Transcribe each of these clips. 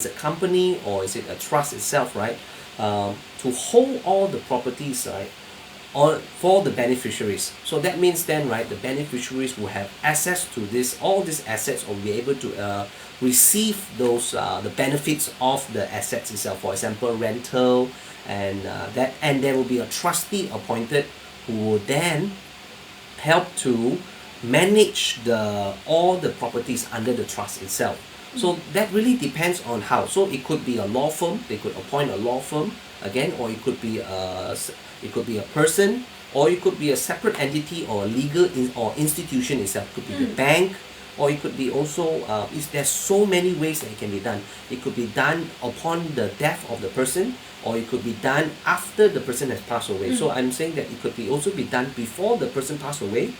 Is it a company or is it a trust itself, right? To hold all the properties, right, for the beneficiaries. So that means then, right, the beneficiaries will have access to all these assets, or be able to receive the benefits of the assets itself. For example, rental, and there will be a trustee appointed who will then help to manage all the properties under the trust itself. So that really depends on how. So it could be a law firm. They could appoint a law firm again, or it could be a person, or it could be a separate entity or or institution itself. It could be the bank, or it could be also. There's so many ways that it can be done. It could be done upon the death of the person, or it could be done after the person has passed away. So I'm saying that it could also be done before the person passed away,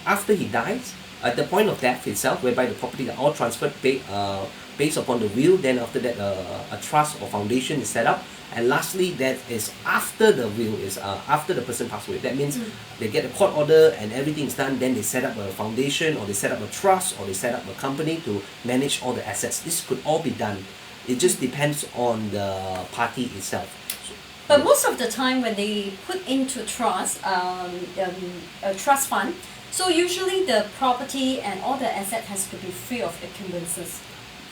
after he dies, at the point of death itself, whereby the property are all transferred based upon the will. Then after that, a trust or foundation is set up, and lastly, that is after the will is after the person passed away. That means they get a court order and everything is done. Then they set up a foundation, or they set up a trust, or they set up a company to manage all the assets. This could all be done. It just depends on the party itself. But most of the time, when they put into trust, a trust fund, so usually the property and all the asset has to be free of encumbrances.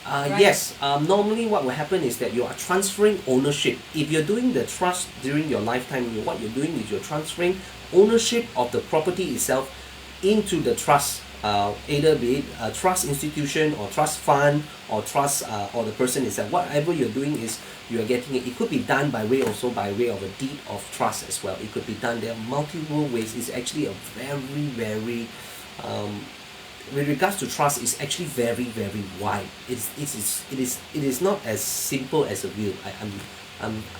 Right? Yes. Normally, what will happen is that you are transferring ownership. If you're doing the trust during your lifetime, what you're doing is you're transferring ownership of the property itself into the trust. Either be it a trust institution or trust fund or trust or the person itself. Whatever you're doing is you are getting it. It could be done by way of a deed of trust as well. It could be done. There are multiple ways. It's actually a very with regards to trust, it's actually very wide. It is not as simple as a will.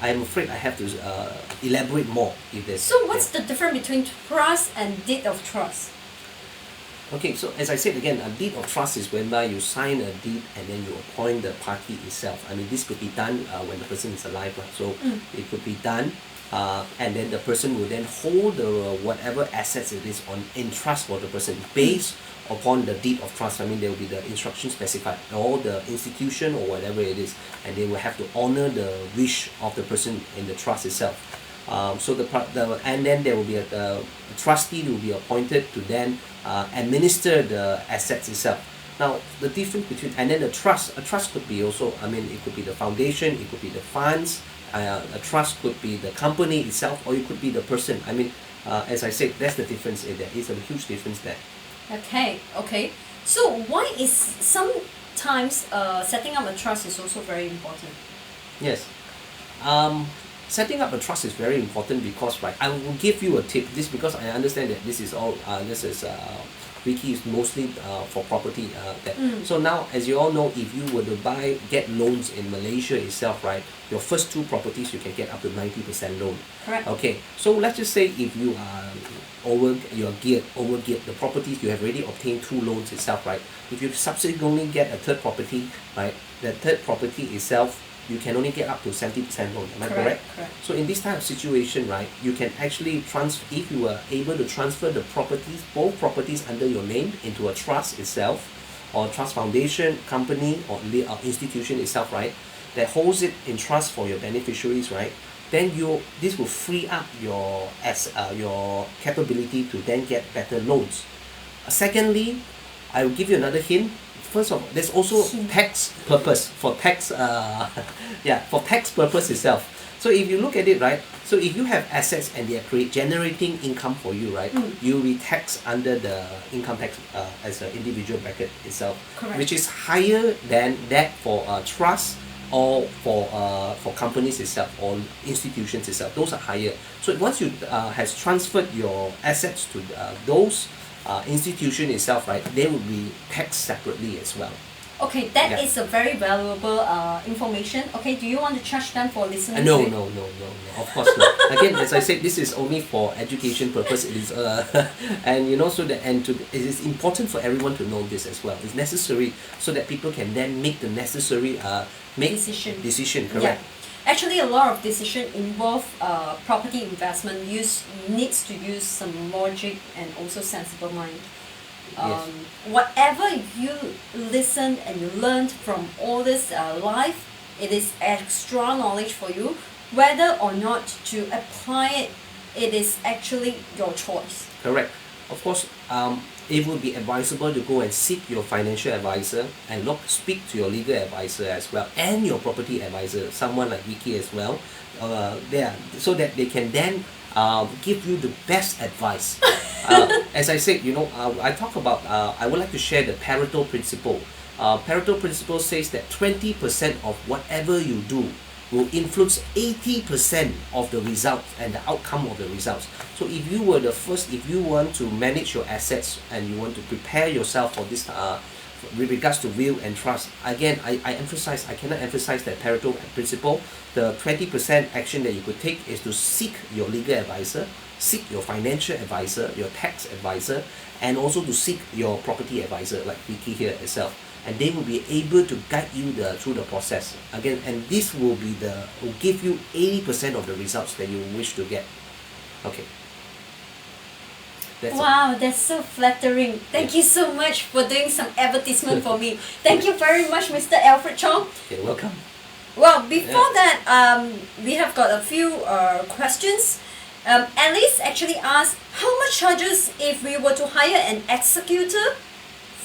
I'm afraid I have to elaborate more if there's. So what's the difference between trust and deed of trust? Okay, so as I said again, a deed of trust is whereby you sign a deed and then you appoint the party itself. I mean, this could be done when the person is alive, right? So it could be done, and then the person will then hold the whatever assets it is in trust for the person based upon the deed of trust. I mean, there will be the instructions specified, or the institution or whatever it is, and they will have to honor the wish of the person in the trust itself. And then there will be a trustee who will be appointed to then administer the assets itself. Now, the difference between, and then a trust could be also, I mean, it could be the foundation, it could be the funds, a trust could be the company itself, or it could be the person. I mean, as I said, that's the difference. There is a huge difference there. Okay. So why is sometimes setting up a trust is also very important? Yes. Setting up a trust is very important because, right, I will give you a tip. This because I understand that this is Vicky is mostly for property. So now, as you all know, if you were to get loans in Malaysia itself, right, your first two properties you can get up to 90% loan. Correct. Okay, so let's just say if you are overgeared the properties, you have already obtained two loans itself, right? If you subsequently get a third property, right, the third property itself, you can only get up to 70% loan. Am I correct? Correct. So in this type of situation, right, you can actually if you are able to transfer both properties under your name into a trust itself, or trust foundation, company, or institution itself, right, that holds it in trust for your beneficiaries, right, then this will free up your capability to then get better loans. Secondly, I will give you another hint. First of all, there's also tax purpose for tax purpose itself. So if you look at it, right, so if you have assets and they are generating income for you, right, you'll be taxed under the income tax as an individual bracket itself. Correct. Which is higher than that for trust or for companies itself or institutions itself. Those are higher. So once you has transferred your assets to those institution itself, right, they will be taxed separately as well. Okay, that is a very valuable information. Okay, do you want to charge them for listening? No, of course not. Again, as I said, this is only for education purpose. It is, and it is important for everyone to know this as well. It's necessary so that people can then make the necessary decision. Correct. Yeah. Actually, a lot of decision involve property investment needs to use some logic and also sensible mind. Yes. Whatever you listened and you learned from all this life, it is extra knowledge for you. Whether or not to apply it, it is actually your choice. Correct. Of course, it would be advisable to go and seek your financial advisor and speak to your legal advisor as well, and your property advisor, someone like Vicky as well, there, so that they can then give you the best advice. As I said, I talk about, I would like to share the Pareto principle. Pareto principle says that 20% of whatever you do will influence 80% of the results and the outcome of the results. So if you want to manage your assets and you want to prepare yourself for this, with regards to will and trust, again, I cannot emphasize that Pareto principle. The 20% action that you could take is to seek your legal advisor, seek your financial advisor, your tax advisor, and also to seek your property advisor like Vicky here itself. And they will be able to guide you through the process again, and this will give you 80% of the results that you wish to get. Okay. Wow, that's so flattering. Thank you so much for doing some advertisement for me. Thank you very much, Mr. Alfred Chong. You're welcome. Well, before that, we have got a few questions. Alice actually asked, how much charges if we were to hire an executor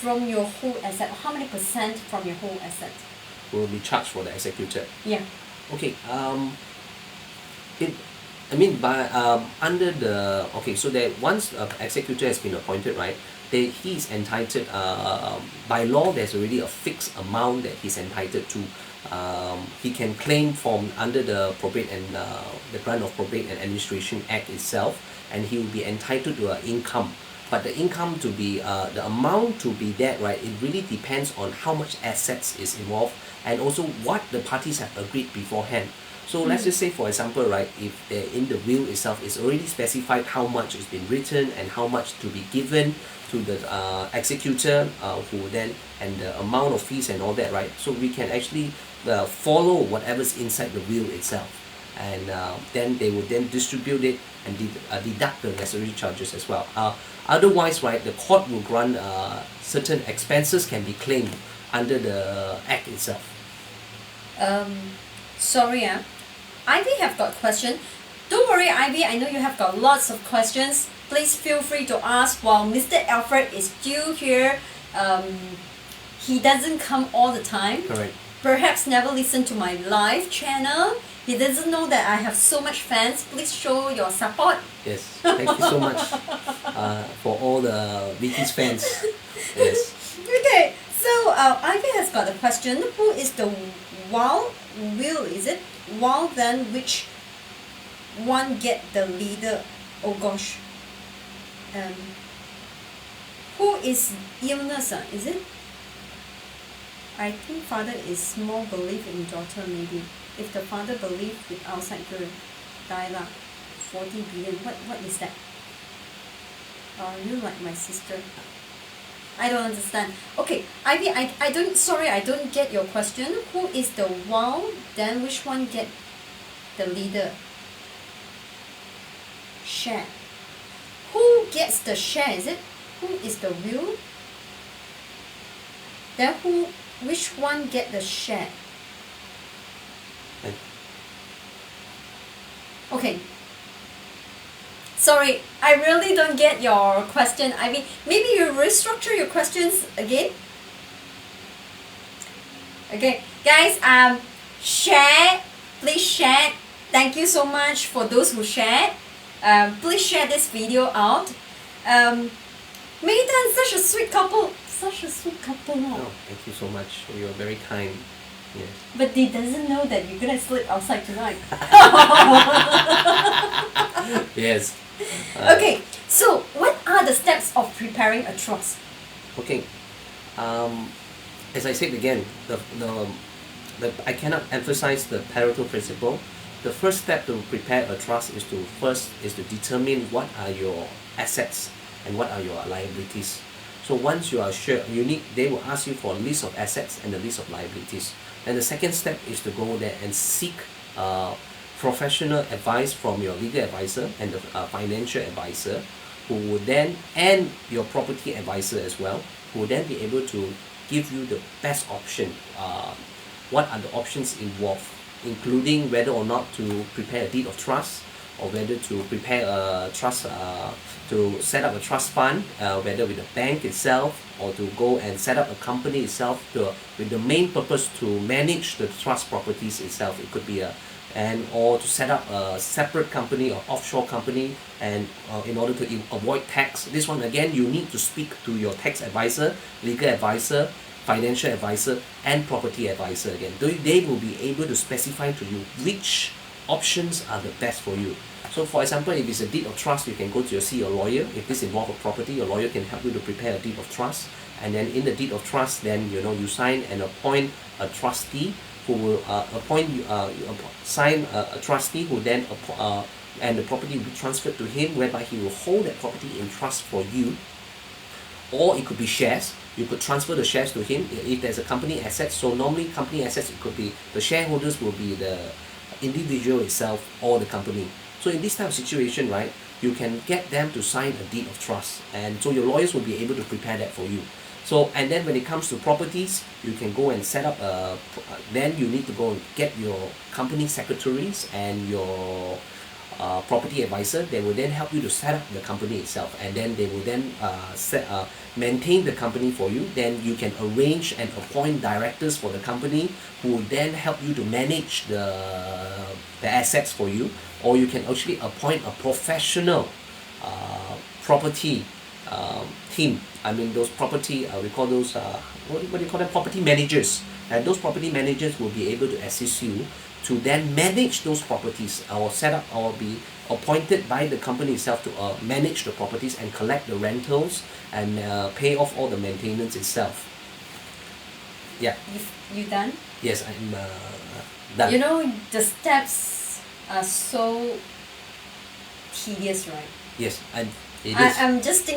from your whole asset? How many percent from your whole asset will be charged for the executor? Yeah. Okay. So that once an executor has been appointed, right, he is entitled, by law there's already a fixed amount that he's entitled to. He can claim from under the Probate and the Grant of Probate and Administration Act itself, and he will be entitled to an income. But the income to be, the amount to be that, right, it really depends on how much assets is involved and also what the parties have agreed beforehand. So let's just say, for example, right, if in the will itself is already specified how much has been written and how much to be given to the executor, who then, and the amount of fees and all that, right? So we can actually follow whatever's inside the will itself, and then they will then distribute it and deduct the necessary charges as well. Otherwise, right, the court will grant certain expenses can be claimed under the act itself. Sorry, Ivy have got question. Don't worry, Ivy, I know you have got lots of questions. Please feel free to ask while Mr. Alfred is still here. He doesn't come all the time. Correct. Perhaps never listen to my live channel. He doesn't know that I have so much fans. Please show your support. Yes, thank you so much for all the Vicky's fans. Yes. Okay, so Ivy has got a question. Who is the will, is it? While then which one get the leader? Oh gosh. Who is illness? Is it? I think father is more belief in daughter maybe. If the father believe with outside girl, die lah. 40 billion. What is that? You like my sister? I don't understand. Okay, Ivy, I don't get your question. Who is the then which one get the leader? Share. Who gets the share, is it? Who is the will? Then which one get the share? Okay. Sorry, I really don't get your question, Ivy. Maybe you restructure your questions again. Okay, guys, share. Please share. Thank you so much for those who shared. Please share this video out. Maydan, such a sweet couple. Such a sweet couple. Oh, thank you so much. You're very kind. Yes. But he doesn't know that you're gonna sleep outside tonight. Yes. Okay, so what are the steps of preparing a trust? Okay. As I said again, I cannot emphasize the Pareto principle. The first step to prepare a trust is to determine what are your assets and what are your liabilities. So once you are sure, they will ask you for a list of assets and a list of liabilities. And the second step is to go there and seek professional advice from your legal advisor and the financial advisor, who would then, and your property advisor as well, who will then be able to give you the best option. What are the options involved, including whether or not to prepare a deed of trust, or whether to prepare a trust, to set up a trust fund, whether with the bank itself, or to go and set up a company itself with the main purpose to manage the trust properties itself. It could be or to set up a separate company or offshore company, and in order to avoid tax. This one again, you need to speak to your tax advisor, legal advisor, financial advisor, and property advisor. Again, they will be able to specify to you which options are the best for you. So for example, if it's a deed of trust, you can go to see your lawyer. If this involves a property, your lawyer can help you to prepare a deed of trust. And then in the deed of trust, then you sign and appoint a trustee who will sign a trustee who then and the property will be transferred to him, whereby he will hold that property in trust for you. Or it could be shares. You could transfer the shares to him if there's a company asset. So normally company assets, it could be the shareholders will be the individual itself or the company. So in this type of situation, right, you can get them to sign a deed of trust, and so your lawyers will be able to prepare that for you. So, and then when it comes to properties, you can go and set up then you need to go and get your company secretaries and your property advisor. They will then help you to set up the company itself, and then they will then maintain the company for you. Then you can arrange and appoint directors for the company who will then help you to manage the assets for you. Or you can actually appoint a professional property team. I mean, those property, we call those, what do you call them, property managers. And those property managers will be able to assist you to then manage those properties, or set up, or be appointed by the company itself to manage the properties and collect the rentals and pay off all the maintenance itself. Yeah. You done? Yes, I'm done. You know, the steps are so tedious, right? Yes, and it is. I'm just thinking